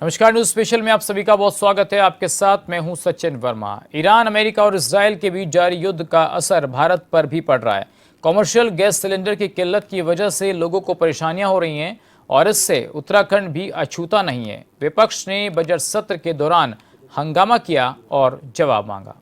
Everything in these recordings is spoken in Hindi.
नमस्कार, न्यूज स्पेशल में आप सभी का बहुत स्वागत है। आपके साथ मैं हूं सचिन वर्मा। ईरान, अमेरिका और इजरायल के बीच जारी युद्ध का असर भारत पर भी पड़ रहा है। कॉमर्शियल गैस सिलेंडर की किल्लत की वजह से लोगों को परेशानियां हो रही हैं और इससे उत्तराखंड भी अछूता नहीं है। विपक्ष ने बजट सत्र के दौरान हंगामा किया और जवाब मांगा।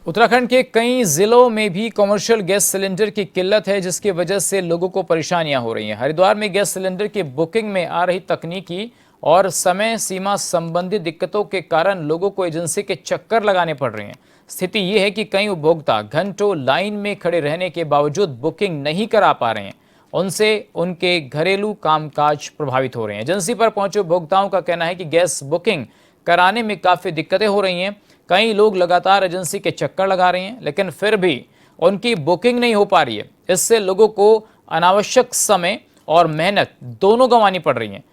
उत्तराखंड के कई जिलों में भी कॉमर्शियल गैस सिलेंडर की किल्लत है, जिसकी वजह से लोगों को परेशानियां हो रही हैं। हरिद्वार में गैस सिलेंडर की बुकिंग में आ रही तकनीकी और समय सीमा संबंधी दिक्कतों के कारण लोगों को एजेंसी के चक्कर लगाने पड़ रहे हैं। स्थिति ये है कि कई उपभोक्ता घंटों लाइन में खड़े रहने के बावजूद बुकिंग नहीं करा पा रहे हैं। उनसे उनके घरेलू कामकाज प्रभावित हो रहे हैं। एजेंसी पर पहुंचे उपभोक्ताओं का कहना है कि गैस बुकिंग कराने में काफ़ी दिक्कतें हो रही हैं। कई लोग लगातार एजेंसी के चक्कर लगा रहे हैं, लेकिन फिर भी उनकी बुकिंग नहीं हो पा रही है। इससे लोगों को अनावश्यक समय और मेहनत दोनों गंवानी पड़ रही है।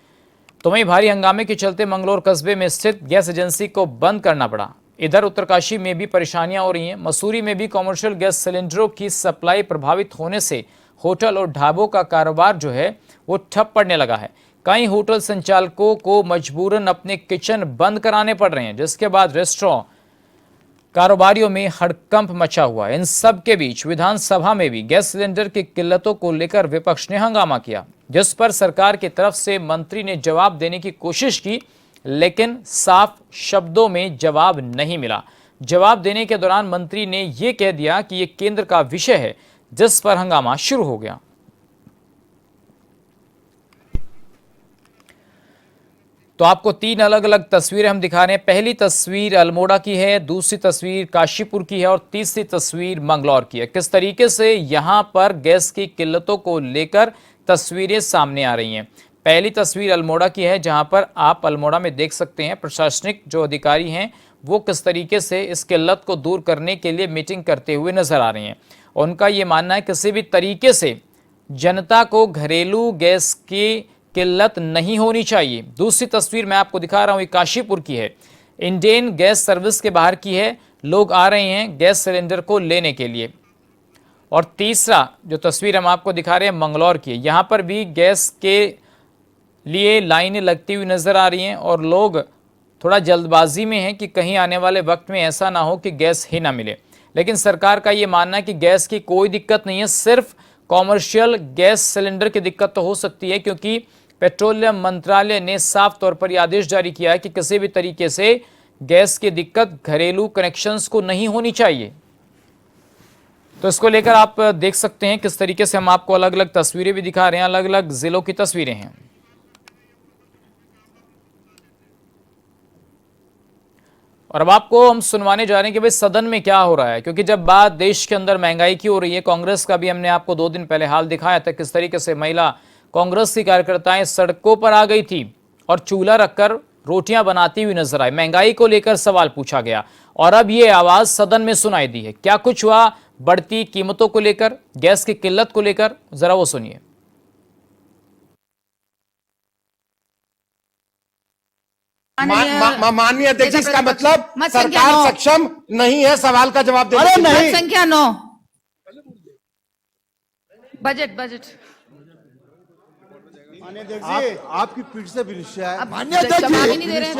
तो वहीं भारी हंगामे के चलते मंगलौर कस्बे में स्थित गैस एजेंसी को बंद करना पड़ा। इधर उत्तरकाशी में भी परेशानियां हो रही हैं। मसूरी में भी कॉमर्शियल गैस सिलेंडरों की सप्लाई प्रभावित होने से होटल और ढाबों का कारोबार जो है वो ठप पड़ने लगा है। कई होटल संचालकों को मजबूरन अपने किचन बंद कराने पड़ रहे हैं, जिसके बाद रेस्टोरेंट कारोबारियों में हड़कंप मचा हुआ है। इन सब के बीच विधानसभा में भी गैस सिलेंडर की किल्लतों को लेकर विपक्ष ने हंगामा किया, जिस पर सरकार की तरफ से मंत्री ने जवाब देने की कोशिश की, लेकिन साफ शब्दों में जवाब नहीं मिला। जवाब देने के दौरान मंत्री ने यह कह दिया कि यह केंद्र का विषय है, जिस पर हंगामा शुरू हो गया। तो आपको तीन अलग अलग तस्वीरें हम दिखा रहे हैं। पहली तस्वीर अल्मोड़ा की है, दूसरी तस्वीर काशीपुर की है और तीसरी तस्वीर मंगलौर की है। किस तरीके से यहां पर गैस की किल्लतों को लेकर तस्वीरें सामने आ रही हैं। पहली तस्वीर अल्मोड़ा की है, जहां पर आप अल्मोड़ा में देख सकते हैं प्रशासनिक जो अधिकारी हैं वो किस तरीके से इस किल्लत को दूर करने के लिए मीटिंग करते हुए नजर आ रहे हैं। उनका ये मानना है किसी भी तरीके से जनता को घरेलू गैस की किल्लत नहीं होनी चाहिए। दूसरी तस्वीर मैं आपको दिखा रहा हूं, ये काशीपुर की है। इंडियन गैस सर्विस के बाहर की है। लोग आ रहे हैं गैस सिलेंडर को लेने के लिए। और तीसरा जो तस्वीर हम आपको दिखा रहे हैं मंगलौर की है। यहाँ पर भी गैस के लिए लाइनें लगती हुई नजर आ रही हैं और लोग थोड़ा जल्दबाजी में हैं कि कहीं आने वाले वक्त में ऐसा ना हो कि गैस ही ना मिले। लेकिन सरकार का ये मानना है कि गैस की कोई दिक्कत नहीं है, सिर्फ कॉमर्शियल गैस सिलेंडर की दिक्कत तो हो सकती है, क्योंकि पेट्रोलियम मंत्रालय ने साफ तौर पर यह आदेश जारी किया है कि किसी भी तरीके से गैस की दिक्कत घरेलू कनेक्शंस को नहीं होनी चाहिए। तो इसको लेकर आप देख सकते हैं किस तरीके से हम आपको अलग अलग तस्वीरें भी दिखा रहे हैं। अलग अलग जिलों की तस्वीरें हैं। और अब आपको हम सुनवाने जा रहे हैं कि भाई सदन में क्या हो रहा है, क्योंकि जब बात देश के अंदर महंगाई की हो रही है, कांग्रेस का भी हमने आपको 2 दिन पहले हाल दिखाया था किस तरीके से महिला कांग्रेस की कार्यकर्ताएं सड़कों पर आ गई थी और चूल्हा रखकर रोटियां बनाती हुई नजर आई। महंगाई को लेकर सवाल पूछा गया और अब ये आवाज सदन में सुनाई दी है। क्या कुछ हुआ बढ़ती कीमतों को लेकर, गैस की किल्लत को लेकर, जरा वो सुनिए। माननीय अध्यक्ष, इसका मतलब सरकार सक्षम नहीं है सवाल का जवाब देने के लिए। संख्या 9 बजट आपकी पीठ से भी निश्चय है। माननीय अध्यक्ष जी नहीं दे रहे हैं।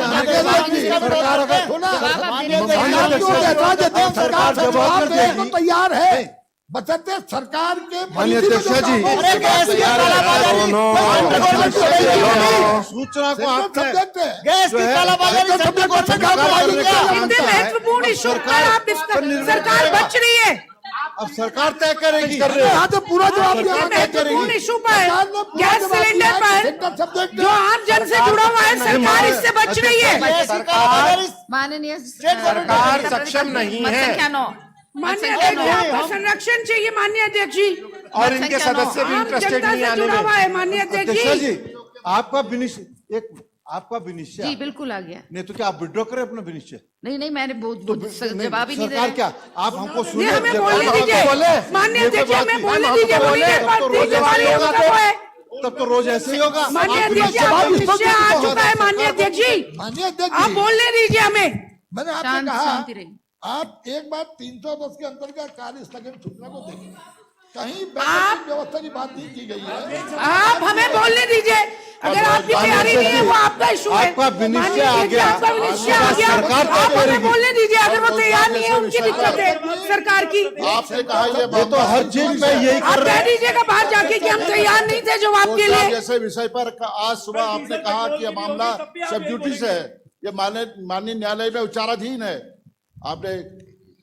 सरकार जवाब देने को तैयार है, बचते सरकार के। माननीय अध्यक्ष जी, सूचना को आप गैस की कालाबाजारी इतने महत्वपूर्ण इशू पर आप सरकार बच रही है। अब सरकार तय करेगी। यहाँ तो पूरा जवाब महत्वपूर्ण इशू पर, गैस सिलेंडर पर जो आम जन से जुड़ा हुआ है, सरकार इससे बच रही है। माननीय सरकार सक्षम नहीं है। माननीय अध्यक्ष, संरक्षण चाहिए माननीय अध्यक्ष जी, और इनके सदस्य भी इंटरेस्टेड नहीं आने में। माननीय अध्यक्ष जी, आपका विनिश्चय जी बिल्कुल आ गया। नहीं तो क्या आप विड्रॉ करें अपना विनिश्चय? नहीं मैंने जवाब ही नहीं सरकार क्या आप हमको सुनिए, हमें बोलने दीजिए माननीय अध्यक्ष, हमें बोलने दीजिए। तब तो रोज ऐसे ही होगा। माननीय अध्यक्ष, विषय आ चुका है माननीय अध्यक्ष जी, आप बोलने दीजिए हमें। मैंने आपसे कहा आप एक बार 310 के अंतर्गत कार्य स्थगन सूचना को देखें। कहीं बैंकिंग व्यवस्था की बात नहीं की गई है। आप हमें बोलने दीजिए, अगर आपकी तैयारी नहीं है वो आपका इशू है। आपका विनिश्चय आ गया, आपका विनिश्चय आ गया, सरकार तय आप हमें करेगी। बोलने दीजिए, अगर वो तैयार नहीं है उनकी दिक्कत है सरकार की। आपने कहा ये तो हर चीज में यही आप कर कह रहे हैं। दीजिएगा बाहर जाके कि हम तैयार नहीं थे जवाब के लिए। जैसे विषय पर आज सुबह आपने कहा कि यह मामला सब ड्यूटी से है, ये माननीय न्यायालय में विचाराधीन है, आपने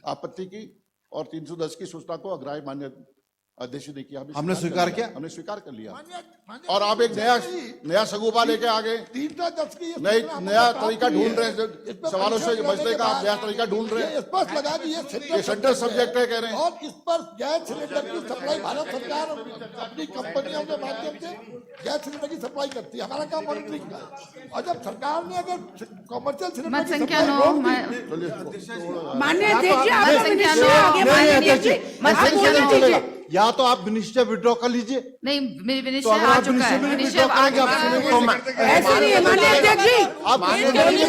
आपत्ति की और 310 की सूचना को अग्राह्य मान्य अध्यक्ष ने किया। हमने स्वीकार किया, हमने स्वीकार कर लिया और आप एक नया सगुफा लेके आ गए, 310 की नया तरीका ढूंढ रहे हैं, सवालों से बचने का आप नया तरीका ढूंढ रहे हैं। स्पष्ट लगा कि ये सेंट्रल सब्जेक्ट है कह रहे हैं। और इस पर गैस सिलेंडर की सप्लाई भारत सरकार अपनी कंपनियों के माध्यम से गैस सिलेंडर की सप्लाई करती है, हमारा काम मॉनिटरिंग का। और जब सरकार ने अगर कमर्शियल सिलेंडर मत संख्या 9 माननीय अध्यक्ष जी, आप विनिश्चय आगे माननीय अध्यक्ष जी, आप बोलने दीजिए। या तो आप विनिश्चय विड्रॉ कर लीजिए, नहीं तो विनिश्चय अगर आ आप चुका है, विनिश्चय विनिश्चय विड्रॉ करेंगे आप सुनेंगे। ऐसे नहीं है माननीय अध्यक्ष जी, आप बोलने दीजिए,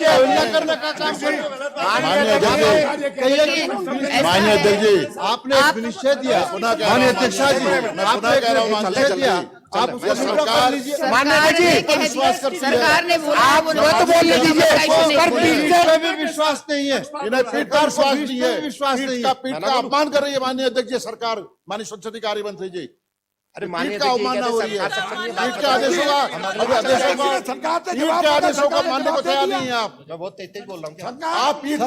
अवहेलना करने का काम करिए। माननीय अध्यक्ष जी, आपने एक विनिश्चय दिया, माननीय अध्यक्ष जी, आपने एक विनिश्चय दिया, आप उसको विड्रॉ कर लीजिए। सरकार ने बोला वो तो बोलने दीजिए, पर बोल पीठ पे भी विश्वास नहीं है, इन्हें पीठ का विश्वास नहीं है, विश्वास नहीं पीठ का अपमान कर रही है माननीय अध्यक्ष जी सरकार, माननीय संसदीय कार्य मंत्री जी। अरे पीठ का अवमानना हो रही है, पीठ के आदेशों का मानने को तैयार नहीं है आप। मैं बहुत तेज बोल रहा हूँ क्या? आप पीठ के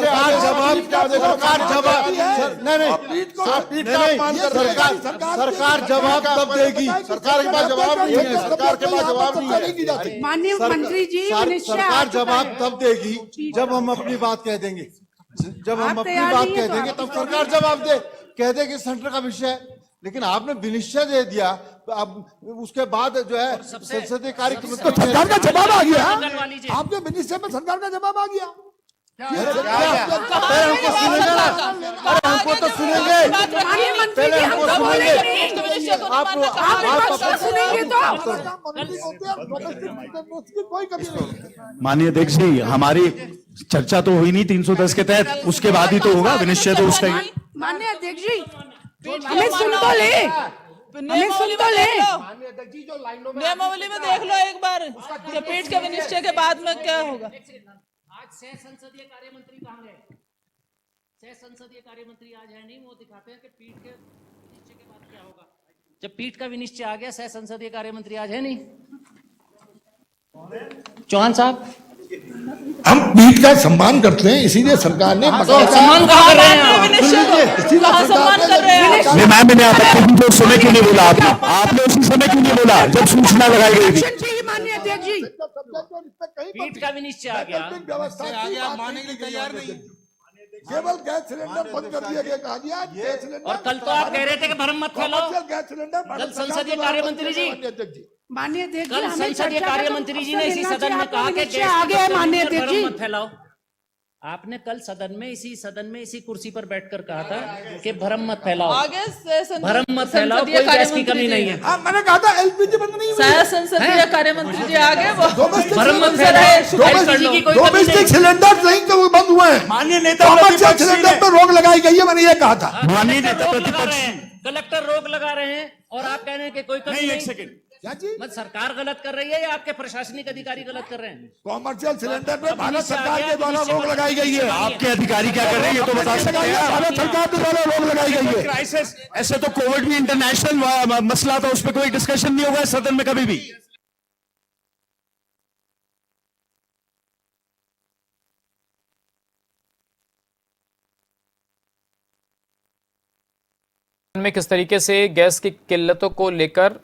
सरकार जवाब तब देगी, सरकार के पास जवाब नहीं है, सरकार के पास जवाब नहीं है। माननीय मंत्री जी, विनिश्चय सरकार आ चुका जवाब है। तब देगी जब हम अपनी बात कह देंगे, जब हम आप अपनी तैयार बात नहीं है कह तो देंगे आप तब सरकार जवाब दे, कह दे कि सेंटर का विषय है। लेकिन आपने विनिश्चय दे दिया, अब उसके बाद जो है संसदीय कार्य तो सरकार का जवाब आ गया, आपके विनिश्चय में सरकार का जवाब आ गया। हमको सुनेंगे ना, अरे हमको तो सुनेंगे, माननीय मंत्री पहले जी, हमको हम तो बोलेंगे सुनेंगे। नहीं। आप सुनेंगे तो कोई कमी नहीं। माननीय अध्यक्ष जी, हमारी चर्चा तो हुई नहीं 310 के तहत, उसके बाद ही तो होगा विनिश्चय, तो उसका ही। माननीय अध्यक्ष जी, हमें सुन तो ले, हमें सुन तो ले। नियमावली में देख लो एक बार कि पीठ के विनिश्चय के बाद में क्या होगा। आज सह संसदीय कार्य मंत्री कहाँ गए? सह संसदीय कार्य मंत्री आज है नहीं, वो दिखाते हैं कि पीठ के विनिश्चय के बाद क्या होगा। जब पीठ का विनिश्चय आ गया, सह संसदीय कार्य मंत्री आज है नहीं। चौहान साहब, हम पीठ का सम्मान करते हैं, इसीलिए सरकार ने सम्मान कहाँ कर रहे हैं आप? कहाँ सम्मान कर रहे हैं? नहीं मैम, मैंने आपको जो समय क्यों नहीं बोला आपने, आपने उसी समय क्यों नहीं बोला जब सूचना लगाई गई थी। चाहिए माननीय अध्यक्ष जी, पीठ का विनिश्चय आ गया, केवल गैस सिलेंडर बंद कर दिया गया, कहा गया गैस सिलेंडर। और कल तो आप कह रहे थे कि भ्रम मत फैलाओ। गैस सिलेंडर कल संसदीय कार्य मंत्री जी, माननीय अध्यक्ष जी, कल हमें संसदीय चर्चा कार्य का मंत्री जी अवसर ने इसी मिलना सदन में चाहिए। कहा कि विनिश्चय आ गया है माननीय अध्यक्ष जी। मत फैलाओ। आपने कल सदन में इसी कुर्सी पर बैठकर कहा था कि भ्रम मत फैलाओ, आगे भ्रम मत फैलाओ, कोई गैस की कमी नहीं है। मैंने कहा था एलपीजी बंद नहीं हुई। सह संसदीय कार्य मंत्री जी आगे वो भ्रम मत फैलाओ, एलपीजी की कोई कमी नहीं डोमेस्टिक सिलेंडर नहीं तो वो बंद हुए हैं। माननीय नेता कमर्शियल सिलेंडर पर रोक लगाई गई है, मैंने ये कहा था। माननीय नेता रोक लगा प्रतिपक्ष, रहे हैं, कलेक्टर रोक लगा रहे हैं और आप कह रहे हैं कि कोई कमी नहीं। एक सेकंड, क्या जी? मत सरकार गलत कर रही है या आपके प्रशासनिक अधिकारी गलत कर रहे हैं? कॉमर्शियल सिलेंडर पे भारत सरकार के द्वारा रोक लगाई गई है। आपके अधिकारी क्या कर रहे हैं ये तो बता सकते हैं। भारत सरकार के द्वारा रोक लगाई गई है। क्राइसिस, ऐसे तो कोविड भी इंटरनेशनल मसला था, उस पर कोई डिस्कशन नहीं होगा सदन में कभी भी। में किस तरीके से गैस की किल्लतों को लेकर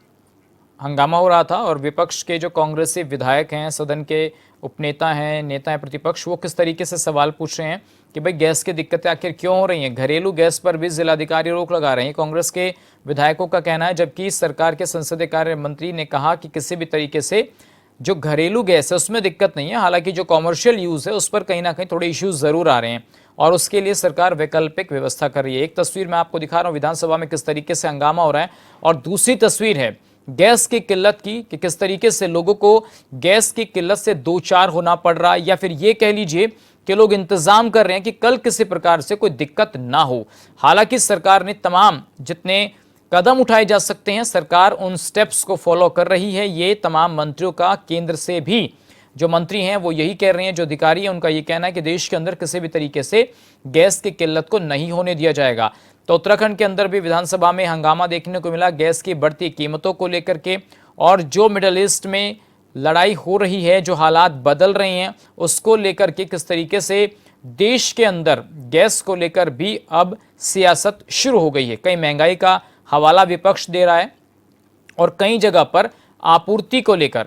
हंगामा हो रहा था और विपक्ष के जो कांग्रेसी विधायक हैं, सदन के उपनेता हैं, नेता हैं प्रतिपक्ष, वो किस तरीके से सवाल पूछ रहे हैं कि भाई गैस की दिक्कतें आखिर क्यों हो रही हैं। घरेलू गैस पर भी जिलाधिकारी रोक लगा रहे हैं, कांग्रेस के विधायकों का कहना है, जबकि सरकार के संसदीय कार्य मंत्री ने कहा कि किसी भी तरीके से जो घरेलू गैस है उसमें दिक्कत नहीं है, हालांकि जो कॉमर्शियल यूज़ है उस पर कहीं ना कहीं थोड़े इश्यूज ज़रूर आ रहे हैं और उसके लिए सरकार वैकल्पिक व्यवस्था कर रही है। एक तस्वीर मैं आपको दिखा रहा हूँ विधानसभा में किस तरीके से हंगामा हो रहा है और दूसरी तस्वीर है गैस की किल्लत की कि किस तरीके से लोगों को गैस की किल्लत से दो चार होना पड़ रहा है, या फिर ये कह लीजिए कि लोग इंतजाम कर रहे हैं कि कल किसी प्रकार से कोई दिक्कत ना हो। हालांकि सरकार ने तमाम जितने कदम उठाए जा सकते हैं। सरकार उन स्टेप्स को फॉलो कर रही है। ये तमाम मंत्रियों का केंद्र से भी जो मंत्री हैं वो यही कह रहे हैं, जो अधिकारी हैं उनका ये कहना है कि देश के अंदर किसी भी तरीके से गैस की किल्लत को नहीं होने दिया जाएगा। तो उत्तराखंड के अंदर भी विधानसभा में हंगामा देखने को मिला गैस की बढ़ती कीमतों को लेकर के, और जो मिडल ईस्ट में लड़ाई हो रही है, जो हालात बदल रहे हैं उसको लेकर के किस तरीके से देश के अंदर गैस को लेकर भी अब सियासत शुरू हो गई है। कई महंगाई का हवाला विपक्ष दे रहा है और कई जगह पर आपूर्ति को लेकर,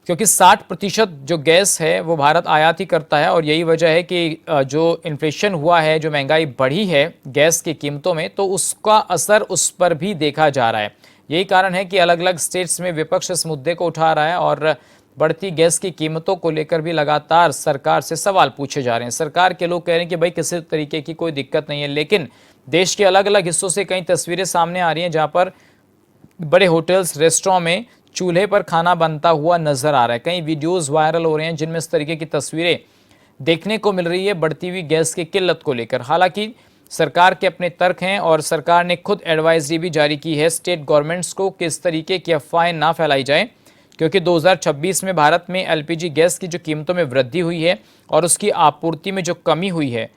क्योंकि 60% जो गैस है वो भारत आयात ही करता है, और यही वजह है कि जो इन्फ्लेशन हुआ है, जो महंगाई बढ़ी है गैस की कीमतों में, तो उसका असर उस पर भी देखा जा रहा है। यही कारण है कि अलग अलग स्टेट्स में विपक्ष इस मुद्दे को उठा रहा है और बढ़ती गैस की कीमतों को लेकर भी लगातार सरकार से सवाल पूछे जा रहे हैं। सरकार के लोग कह रहे हैं कि भाई किसी तरीके की कोई दिक्कत नहीं है, लेकिन देश के अलग अलग हिस्सों से कई तस्वीरें सामने आ रही हैं जहां पर बड़े होटल्स, रेस्टोरेंट में चूल्हे पर खाना बनता हुआ नजर आ रहा है। कई वीडियोस वायरल हो रहे हैं जिनमें इस तरीके की तस्वीरें देखने को मिल रही है बढ़ती हुई गैस की किल्लत को लेकर। हालांकि सरकार के अपने तर्क हैं और सरकार ने खुद एडवाइजरी भी जारी की है स्टेट गवर्नमेंट्स को कि इस तरीके की अफवाहें ना फैलाई जाए, क्योंकि 2026 में भारत में एलपीजी गैस की जो कीमतों में वृद्धि हुई है और उसकी आपूर्ति में जो कमी हुई है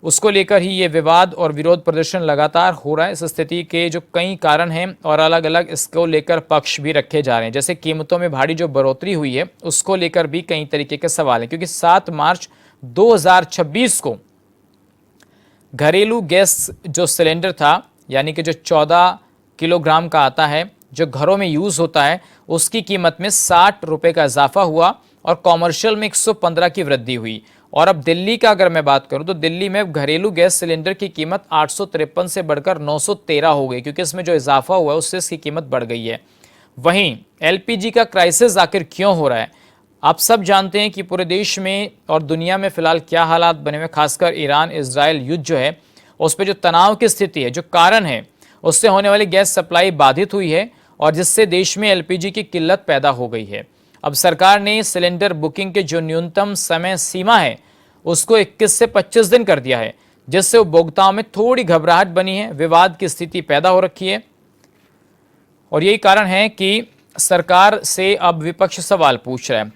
उसको लेकर ही ये विवाद और विरोध प्रदर्शन लगातार हो रहा है। इस स्थिति के जो कई कारण हैं और अलग अलग इसको लेकर पक्ष भी रखे जा रहे हैं, जैसे कीमतों में भारी जो बढ़ोतरी हुई है उसको लेकर भी कई तरीके के सवाल हैं, क्योंकि 7 मार्च 2026 को घरेलू गैस जो सिलेंडर था, यानी कि जो 14 किलोग्राम का आता है, जो घरों में यूज़ होता है, उसकी कीमत में 60 रुपये का इजाफा हुआ और कॉमर्शियल में 115 की वृद्धि हुई। और अब दिल्ली का अगर मैं बात करूं तो दिल्ली में घरेलू गैस सिलेंडर की कीमत 853 से बढ़कर 913 हो गई, क्योंकि इसमें जो इजाफा हुआ है उससे इसकी कीमत बढ़ गई है। वहीं एलपीजी का क्राइसिस आखिर क्यों हो रहा है? आप सब जानते हैं कि पूरे देश में और दुनिया में फिलहाल क्या हालात बने हुए, खासकर ईरान इजराइल युद्ध जो है उस पर जो तनाव की स्थिति है, जो कारण है उससे होने वाली गैस सप्लाई बाधित हुई है और जिससे देश में एलपीजी की किल्लत पैदा हो गई है। अब सरकार ने सिलेंडर बुकिंग के जो न्यूनतम समय सीमा है उसको 21 से 25 दिन कर दिया है, जिससे उपभोक्ताओं में थोड़ी घबराहट बनी है, विवाद की स्थिति पैदा हो रखी है। और यही कारण है कि सरकार से अब विपक्ष सवाल पूछ रहा है।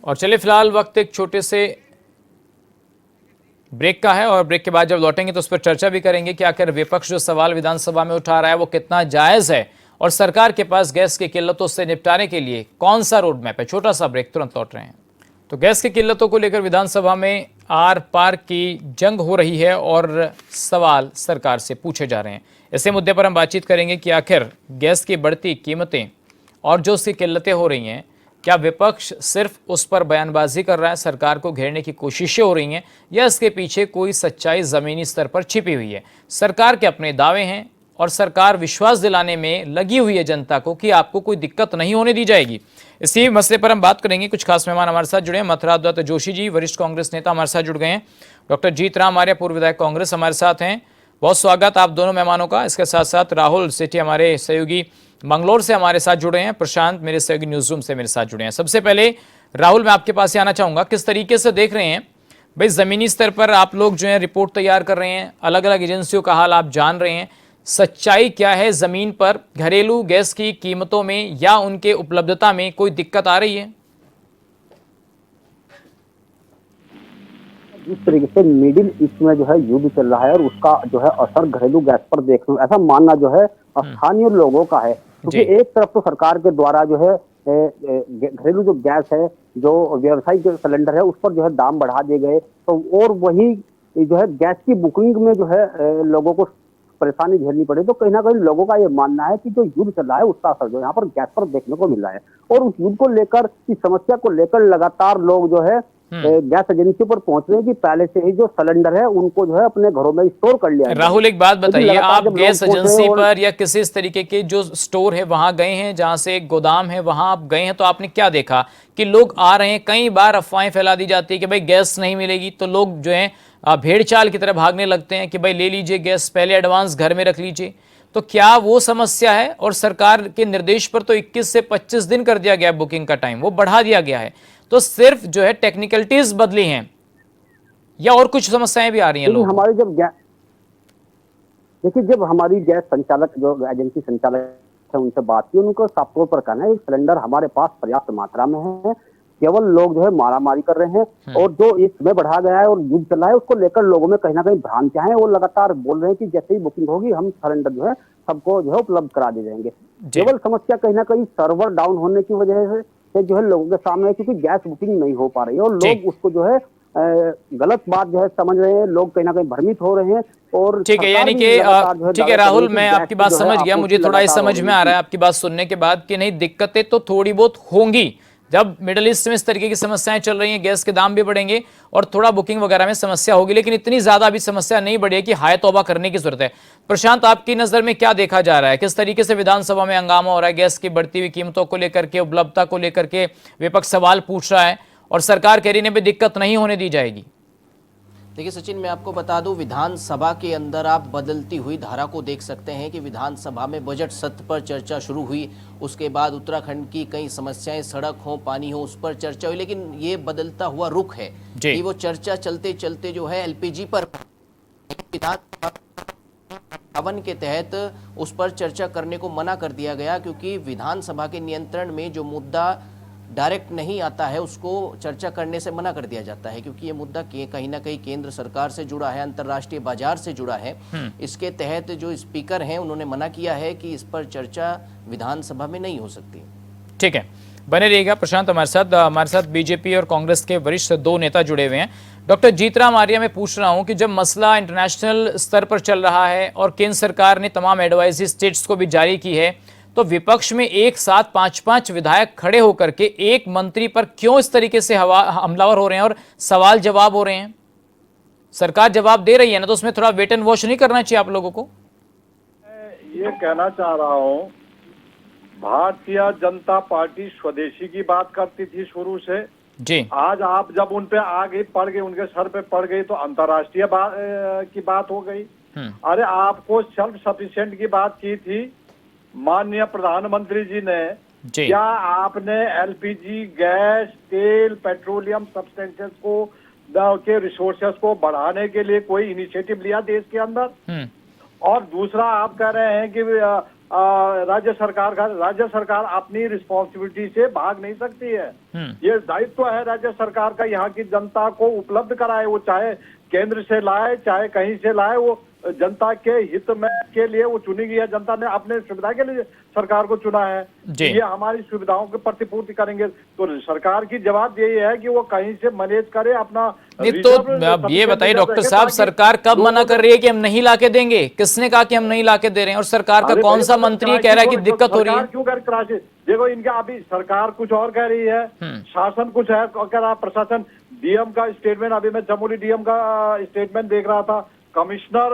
और चलिए फिलहाल वक्त एक छोटे से ब्रेक का है और ब्रेक के बाद जब लौटेंगे तो उस पर चर्चा भी करेंगे कि आखिर विपक्ष जो सवाल विधानसभा में उठा रहा है वो कितना जायज है और सरकार के पास गैस की किल्लतों से निपटाने के लिए कौन सा रोड मैप है। छोटा सा ब्रेक, तुरंत लौट रहे हैं। तो गैस की किल्लतों को लेकर विधानसभा में आर पार की जंग हो रही है और सवाल सरकार से पूछे जा रहे हैं। इसी मुद्दे पर हम बातचीत करेंगे कि आखिर गैस की बढ़ती कीमतें और जो उसकी किल्लतें हो रही हैं, क्या विपक्ष सिर्फ उस पर बयानबाजी कर रहा है, सरकार को घेरने की कोशिशें हो रही हैं, या इसके पीछे कोई सच्चाई ज़मीनी स्तर पर छिपी हुई है। सरकार के अपने दावे हैं और सरकार विश्वास दिलाने में लगी हुई है जनता को कि आपको कोई दिक्कत नहीं होने दी जाएगी। इसी मसले पर हम बात करेंगे। कुछ खास मेहमान हमारे साथ जुड़े हैं। मथुरा दत्त जोशी जी, वरिष्ठ कांग्रेस नेता, हमारे साथ जुड़ गए हैं। डॉक्टर जीत राम आर्य, पूर्व विधायक कांग्रेस, हमारे साथ हैं। बहुत स्वागत आप दोनों मेहमानों का। इसके साथ साथ राहुल सेठी हमारे सहयोगी मंगलोर से हमारे साथ जुड़े हैं। प्रशांत मेरे सहयोगी न्यूज रूम से मेरे साथ जुड़े हैं। सबसे पहले राहुल, मैं आपके पास ही आना चाहूंगा, किस तरीके से देख रहे हैं भाई जमीनी स्तर पर आप लोग जो है रिपोर्ट तैयार कर रहे हैं, अलग अलग एजेंसियों का हाल आप जान रहे हैं, सच्चाई क्या है जमीन पर? घरेलू गैस की कीमतों में या उनके उपलब्धता में कोई दिक्कत आ रही है? जिस तरीके से मिडिल ईस्ट में जो है युद्ध चल रहा है और उसका जो है असर घरेलू गैस पर देखना, ऐसा मानना जो है स्थानीय लोगों का है। क्योंकि एक तरफ तो सरकार के द्वारा जो है घरेलू जो गैस है, जो व्यावसायिक सिलेंडर है, उस पर जो है दाम बढ़ा दिए गए, तो और वही जो है गैस की बुकिंग में जो है लोगों को परेशानी झेलनी पड़े। तो कहीं ना कहीं लोगों का ये मानना है कि जो युद्ध चल रहा है उसका असर जो यहाँ पर गैस पर देखने को मिल रहा है, और उस युद्ध को लेकर, इस समस्या को लेकर लगातार लोग जो है गैस एजेंसी पर पहुंच रहे हैं कि पहले से ही जो सिलेंडर है उनको जो है अपने घरों में स्टोर कर लिया है। राहुल, एक बात बताइए, आप गैस एजेंसी पर या किसी इस तरीके के जो स्टोर है वहां गए हैं, जहां से एक गोदाम है वहां आप गए हैं, तो आपने क्या देखा कि लोग आ रहे हैं? कई बार अफवाहें फैला दी जाती है कि भाई गैस नहीं मिलेगी, तो लोग जो है भेड़ चाल की तरह भागने लगते हैं कि भाई ले लीजिए गैस, पहले एडवांस घर में रख लीजिए। तो क्या वो समस्या है? और सरकार के निर्देश पर तो 21 से 25 दिन कर दिया गया बुकिंग का टाइम, वो बढ़ा दिया गया है, तो सिर्फ जो है टेक्निकलिटीज बदली हैं, या और कुछ समस्याएं भी आ रही हैं लोगों को? हमारी जब गैस, देखिए जब हमारी गैस संचालक जो एजेंसी संचालक है उनसे बात की, उनको साफ तौर पर कहना है सिलेंडर हमारे पास पर्याप्त मात्रा में है, केवल लोग जो है मारामारी कर रहे हैं और जो ये समय बढ़ा गया है और युद्ध चल रहा है उसको लेकर लोगों में कहीं ना कहीं भ्रांतियां हैं। वो लगातार बोल रहे हैं कि जैसे ही बुकिंग होगी हम सिलेंडर जो है सबको जो है उपलब्ध करा दे जाएंगे। केवल समस्या कहीं ना कहीं सर्वर डाउन होने की वजह से जो है लोगों के सामने है, क्योंकि गैस बुकिंग नहीं हो पा रही है और लोग उसको जो है गलत बात जो है समझ रहे हैं, लोग कहीं ना कहीं भ्रमित हो रहे हैं। और ठीक है, यानी कि ठीक है राहुल, मैं आपकी बात समझ गया, मुझे थोड़ा ये समझ में आ रहा है आपकी बात सुनने के बाद कि नहीं, दिक्कतें तो थोड़ी बहुत होंगी जब मिडिल ईस्ट में इस तरीके की समस्याएं चल रही हैं, गैस के दाम भी बढ़ेंगे और थोड़ा बुकिंग वगैरह में समस्या होगी, लेकिन इतनी ज्यादा अभी समस्या नहीं बढ़ी है कि हाय तौबा करने की जरूरत है। प्रशांत, आपकी नजर में क्या देखा जा रहा है, किस तरीके से विधानसभा में हंगामा हो रहा है गैस की बढ़ती हुई कीमतों को लेकर के, उपलब्धता को लेकर के विपक्ष सवाल पूछ रहा है और सरकार कह रही है भी दिक्कत नहीं होने दी जाएगी? देखिए सचिन, मैं आपको बता दूं, विधानसभा के अंदर आप बदलती हुई धारा को देख सकते हैं कि विधानसभा में बजट सत्र पर चर्चा शुरू हुई, उसके बाद उत्तराखंड की कई समस्याएं, सड़क हो, पानी हो, उस पर चर्चा हुई, लेकिन ये बदलता हुआ रुख है कि वो चर्चा चलते चलते जो है एलपीजी पर विधानसभा भवन के तहत उस पर चर्चा करने को मना कर दिया गया, क्योंकि विधानसभा के नियंत्रण में जो मुद्दा डायरेक्ट नहीं आता है उसको चर्चा करने से मना कर दिया जाता है, क्योंकि ये मुद्दा कहीं ना कहीं केंद्र सरकार से जुड़ा है, अंतर्राष्ट्रीय बाजार से जुड़ा है। इसके तहत जो स्पीकर हैं उन्होंने मना किया है कि इस पर चर्चा विधानसभा में नहीं हो सकती। ठीक है, बने रहिएगा प्रशांत हमारे साथ बीजेपी और कांग्रेस के वरिष्ठ दो नेता जुड़े हुए हैं। डॉक्टर जीतराम आर्या, मैं पूछ रहा हूं कि जब मसला इंटरनेशनल स्तर पर चल रहा है और केंद्र सरकार ने तमाम एडवाइजरी स्टेट्स को भी जारी की है, तो विपक्ष में एक साथ 5-5 विधायक खड़े होकर के एक मंत्री पर क्यों इस तरीके से हमलावर हो रहे हैं और सवाल जवाब हो रहे हैं? सरकार जवाब दे रही है ना, तो उसमें थोड़ा वेट एंड वॉच नहीं करना चाहिए आप लोगों को? ये कहना चाह रहा हूं, भारतीय जनता पार्टी स्वदेशी की बात करती थी शुरू से जी। आज आप जब उन पे आगे पड़ गए, उनके सर पे पड़ गई, तो अंतर्राष्ट्रीय की बात हो गई। अरे आपको सेल्फ सफिशिएंट की बात की थी माननीय प्रधानमंत्री जी ने, क्या आपने एलपीजी, गैस, तेल, पेट्रोलियम सब्सटेंसेस को के रिसोर्सेस को बढ़ाने के लिए कोई इनिशिएटिव लिया देश के अंदर? और दूसरा, आप कह रहे हैं कि राज्य सरकार अपनी रिस्पॉन्सिबिलिटी से भाग नहीं सकती है। ये दायित्व है राज्य सरकार का, यहाँ की जनता को उपलब्ध कराए, वो चाहे केंद्र से लाए चाहे कहीं से लाए, वो जनता के हित में के लिए वो चुनी गई है। जनता ने अपने सुविधा के लिए सरकार को चुना है, ये हमारी सुविधाओं की प्रतिपूर्ति करेंगे। तो सरकार की जवाब यही है कि वो कहीं से मैनेज करे अपना। नहीं तो अब ये बताइए डॉक्टर साहब, सरकार कब मना कर रही है कि हम नहीं लाके देंगे? किसने कहा कि हम नहीं लाके दे रहे हैं? और सरकार का कौन सा मंत्री कह रहा है कि दिक्कत हो रही है? क्यों कर क्राइसिस? देखो, इनका अभी सरकार कुछ और कह रही है, शासन कुछ है कह रहा, प्रशासन। डीएम का स्टेटमेंट, अभी मैं चमोली डीएम का स्टेटमेंट देख रहा था, कमिश्नर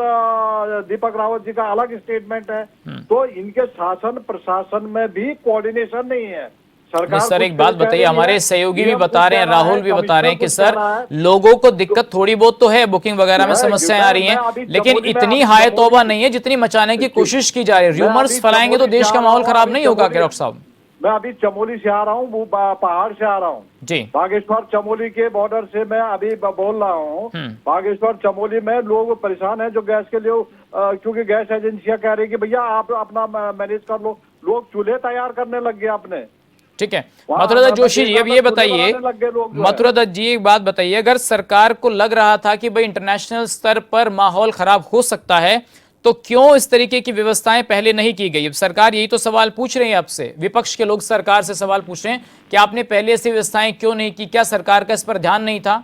दीपक रावत जी का अलग स्टेटमेंट है। तो इनके शासन प्रशासन में भी कोऑर्डिनेशन नहीं है। सरकार सर एक बात बताइए, हमारे सहयोगी भी बता रहे हैं, राहुल भी बता रहे हैं कि सर लोगों को दिक्कत थोड़ी बहुत तो है, बुकिंग वगैरह में समस्याएं आ रही हैं, लेकिन इतनी हाय तौबा नहीं है जितनी मचाने की कोशिश की जा रही है। र्यूमर्स फैलाएंगे तो देश का माहौल खराब नहीं होगा क्या डॉक्टर साहब? मैं अभी चमोली से आ रहा हूँ, पहाड़ से आ रहा हूँ जी। बागेश्वर चमोली के बॉर्डर से मैं अभी बोल रहा हूँ। बागेश्वर चमोली में लोग परेशान हैं जो गैस के लिए, क्योंकि गैस एजेंसियां कह रही कि भैया आप अपना मैनेज कर लो। लोग चूल्हे तैयार करने लग गए अपने। ठीक है, मथुरा दत्त जोशी जी, अब ये बताइए, मथुरा दत्त जी एक बात बताइए, अगर सरकार को लग रहा था कि भाई इंटरनेशनल स्तर पर माहौल खराब हो सकता है, तो क्यों इस तरीके की व्यवस्थाएं पहले नहीं की गई? अब सरकार यही तो सवाल पूछ रही है आपसे, विपक्ष के लोग सरकार से सवाल पूछ रहे हैं कि आपने पहले ऐसी व्यवस्थाएं क्यों नहीं की? क्या सरकार का इस पर ध्यान नहीं था?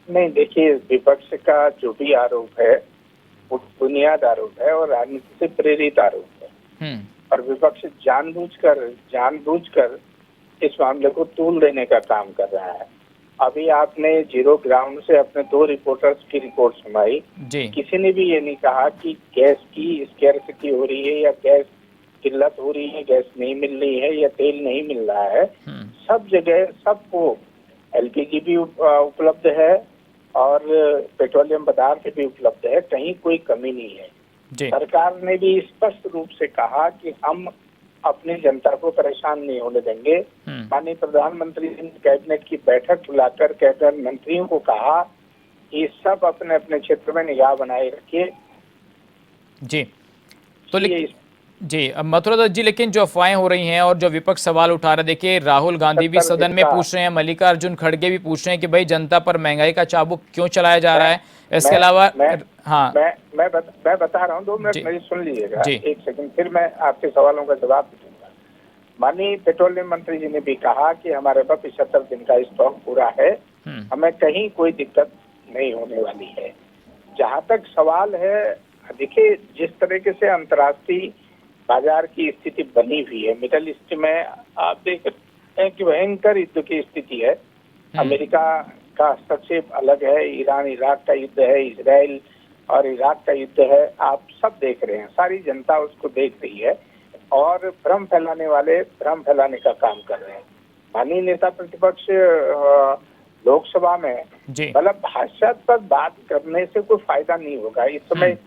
नहीं, देखिए, विपक्ष का जो भी आरोप है वो बुनियाद आरोप है और राजनीति से प्रेरित आरोप है, और विपक्ष जानबूझकर इस मामले को तूल देने का काम कर रहा है। अभी आपने जीरो ग्राउंड से अपने 2 रिपोर्टर्स की रिपोर्ट सुनाई, किसी ने भी ये नहीं कहा कि गैस की स्कैर्सिटी हो रही है या गैस किल्लत हो रही है, गैस नहीं मिल रही है या तेल नहीं मिल रहा है। सब जगह सबको एलपीजी भी उपलब्ध है और पेट्रोलियम पदार्थ भी उपलब्ध है, कहीं कोई कमी नहीं है। सरकार ने भी स्पष्ट रूप से कहा कि हम अपनी जनता को परेशान नहीं होने देंगे। माननीय प्रधानमंत्री ने कैबिनेट की बैठक बुलाकर कैबिनेट मंत्रियों को कहा ये सब अपने अपने क्षेत्र में निगाह बनाए रखिए। जी तो जी अब मथुरा दत्त जी, लेकिन जो अफवाहें हो रही हैं और जो विपक्ष सवाल उठा रहा है, देखिए राहुल गांधी भी सदन में पूछ रहे हैं, मल्लिकार्जुन खड़गे भी पूछ रहे हैं कि भाई जनता पर महंगाई का चाबुक क्यों चलाया जा रहा है। इसके अलावा हाँ मैं बता रहा हूँ, 2 मिनट मेरी सुन लीजिएगा, 1 सेकंड, फिर मैं आपके सवालों का जवाब दूंगा। माननीय पेट्रोलियम मंत्री जी ने भी कहा कि हमारे पास 75 दिन का स्टॉक पूरा है, हमें कहीं कोई दिक्कत नहीं होने वाली है। जहाँ तक सवाल है, देखिए जिस तरीके से अंतर्राष्ट्रीय बाजार की स्थिति बनी हुई है, मिडल ईस्ट में आप देख सकते हैं कि भयंकर युद्ध की स्थिति है। अमेरिका का हस्तक्षेप अलग है, ईरान इराक का युद्ध है, इजराइल और इराक का युद्ध है, आप सब देख रहे हैं, सारी जनता उसको देख रही है और भ्रम फैलाने वाले भ्रम फैलाने का काम कर रहे हैं। माननीय नेता प्रतिपक्ष लोकसभा में मतलब भाषात्मक बात करने से कोई फायदा नहीं होगा। इस समय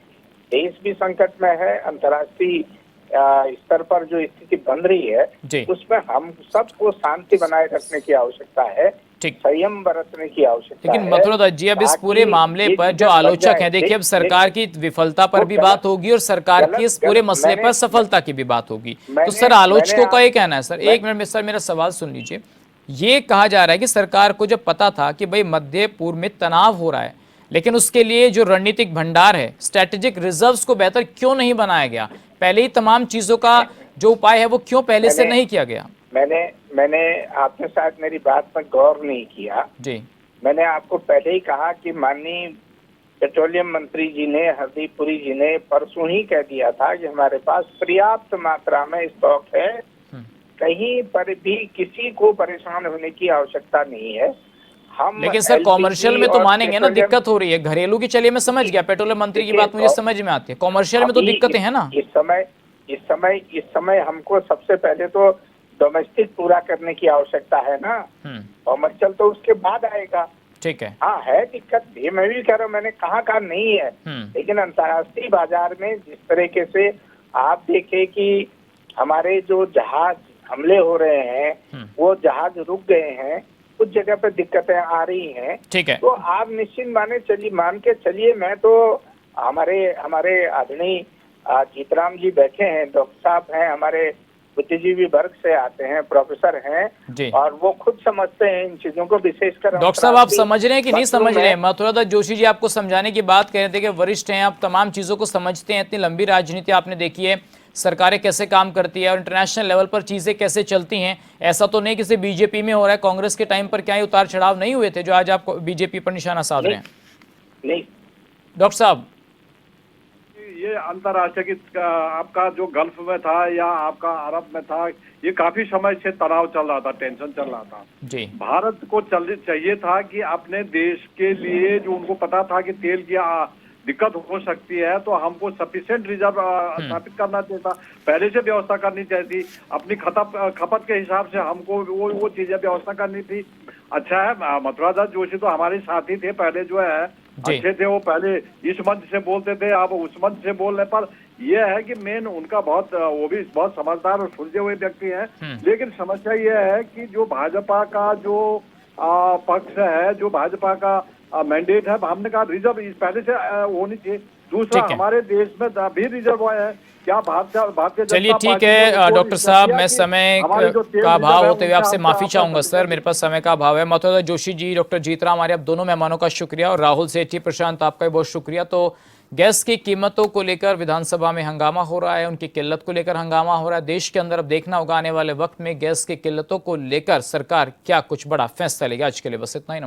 देश भी संकट में है, अंतर्राष्ट्रीय स्तर पर जो स्थिति बन रही है उसमें हम सबको शांति बनाए रखने की आवश्यकता है, संयम बरतने की आवश्यकता है। लेकिन मथुरा दत्त जी, अब इस पूरे मामले पर जो आलोचक हैं, देखिए अब सरकार की विफलता पर भी बात होगी और सरकार की इस पूरे मसले पर सफलता की भी बात होगी। तो सर आलोचकों का ये कहना है, सर 1 मिनट में सर मेरा सवाल सुन लीजिए। ये कहा जा रहा है कि सरकार को जब पता था कि भाई मध्य पूर्व में तनाव हो रहा है, लेकिन उसके लिए जो रणनीतिक भंडार है, स्ट्रेटेजिक रिजर्व्स को बेहतर क्यों नहीं बनाया गया? पहले ही तमाम चीजों का जो उपाय है वो क्यों पहले से नहीं किया गया? मैंने आपने शायद मेरी बात पर गौर नहीं किया जी। मैंने आपको पहले ही कहा कि माननीय पेट्रोलियम मंत्री जी ने, हरदीप पुरी जी ने परसों ही कह दिया था कि हमारे पास पर्याप्त मात्रा में स्टॉक है, कहीं पर भी किसी को परेशान होने की आवश्यकता नहीं है। हम लेकिन सर कॉमर्शियल में तो मानेंगे ना दिक्कत हो रही है, घरेलू की चलिए मैं समझ गया, पेट्रोलियम मंत्री की बात मुझे समझ में आती है, कॉमर्शियल में तो दिक्कतें हैं ना। इस समय हमको सबसे पहले तो डोमेस्टिक पूरा करने की आवश्यकता है ना, कॉमर्शियल तो उसके बाद आएगा। ठीक है, हाँ है दिक्कत, ये मैं भी कह रहा हूँ, मैंने कहा नहीं है, लेकिन अंतर्राष्ट्रीय बाजार में जिस तरीके से आप देखें कि हमारे जो जहाज हमले हो रहे हैं, वो जहाज रुक गए हैं, कुछ जगह पे दिक्कतें आ रही हैं। ठीक है, तो आप निश्चित मान के चलिए, मैं तो हमारे आदरणीय जीतराम जी बैठे हैं, डॉक्टर साहब हैं, हमारे बुद्धिजीवी वर्ग से आते हैं, प्रोफेसर हैं और वो खुद समझते हैं इन चीजों को, विशेषकर डॉक्टर साहब आप समझ रहे हैं कि नहीं समझ रहे हैं? मथुरा दत्त जोशी जी आपको समझाने की बात कह रहे थे कि वरिष्ठ हैं, आप तमाम चीजों को समझते हैं, इतनी लंबी राजनीति आपने देखी है, सरकारें कैसे काम करती है और इंटरनेशनल लेवल पर चीजें कैसे चलती हैं। ऐसा तो नहीं किसी बीजेपी में हो रहा है, कांग्रेस के टाइम पर क्या ही उतार चढ़ाव नहीं हुए थे जो आज आप बीजेपी पर निशाना साध रहे हैं? नहीं डॉक्टर साहब, ये अंतर्राष्ट्रीय आपका जो गल्फ में था या आपका अरब में था, ये काफी समय से तनाव चल रहा था, टेंशन चल रहा था जी। भारत को चाहिए था कि अपने देश के लिए, जो उनको पता था कि तेल की दिक्कत हो सकती है, तो हमको सफिशिएंट रिजर्व स्थापित करना चाहिए था, पहले से व्यवस्था करनी चाहिए थी, अपनी खपत के हिसाब से हमको वो चीजें व्यवस्था करनी थी। अच्छा है, मथुरा दत्त जोशी तो हमारे साथी थे, पहले जो है अच्छे थे, वो पहले इस मंच से बोलते थे, अब उस मंच से बोलने पर यह है कि मेन उनका वो भी बहुत समझदार और सुलझे हुए व्यक्ति हैं। लेकिन समस्या यह है कि जो भाजपा का जो पक्ष है, जो भाजपा का मैंडेट है, हमने कहा रिजर्व इस पहले से होनी चाहिए। दूसरा, हमारे देश में भी रिजर्व है क्या? भारतीय चलिए ठीक है डॉक्टर साहब, मैं समय का अभाव होते हुए आपसे माफी चाहूंगा सर, मेरे पास समय का अभाव है। मथुरा दत्त जोशी जी, डॉक्टर जीतराम आर्य, आप दोनों मेहमानों का शुक्रिया, और राहुल सेठी, प्रशांत आपका भी बहुत शुक्रिया। तो गैस की कीमतों को लेकर विधानसभा में हंगामा हो रहा है, उनकी किल्लत को लेकर हंगामा हो रहा है देश के अंदर। अब देखना होगा आने वाले वक्त में गैस की किल्लतों को लेकर सरकार क्या कुछ बड़ा फैसला लेगी। आज के लिए बस इतना ही।